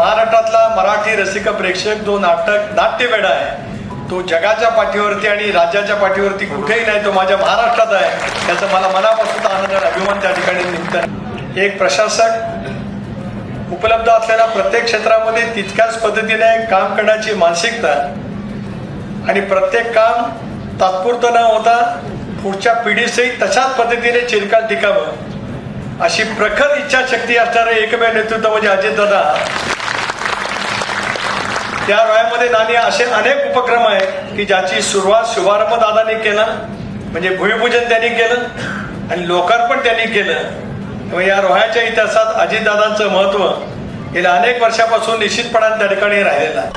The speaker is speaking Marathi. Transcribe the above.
महाराष्ट्रातला मराठी रसिक प्रेक्षक जो नाट्यवेडा आहे तो जगाच्या पाठीवरती आणि राज्याच्या पाठीवरती कुठेही नाही, तो माझ्या महाराष्ट्रात आहे. त्याचा मला मनापासून आनंद आणि अभिमान त्या ठिकाणी निघत. एक प्रशासक उपलब्ध असलेल्या प्रत्येक क्षेत्रामध्ये तितक्याच पद्धतीने काम करण्याची मानसिकता आणि प्रत्येक काम तात्पुरतं न होता पुढच्या पिढीसही तशाच पद्धतीने चिरकाल टिकावं अशी प्रखर इच्छाशक्ती असणारे एकमेव नेतृत्व म्हणजे अजितदादा. त्या रोह्यामध्ये नानी असे अनेक उपक्रम आहेत की ज्याची शुभारंभ दादांनी केला, म्हणजे भूमिपूजन त्यांनी केलं आणि लोकार्पण त्यांनी केलं. त्यामुळे या रोह्याच्या इतिहासात अजितदादांचं महत्त्व गेल्या अनेक वर्षापासून निश्चितपणाने त्या ठिकाणी राहिलेलं आहे.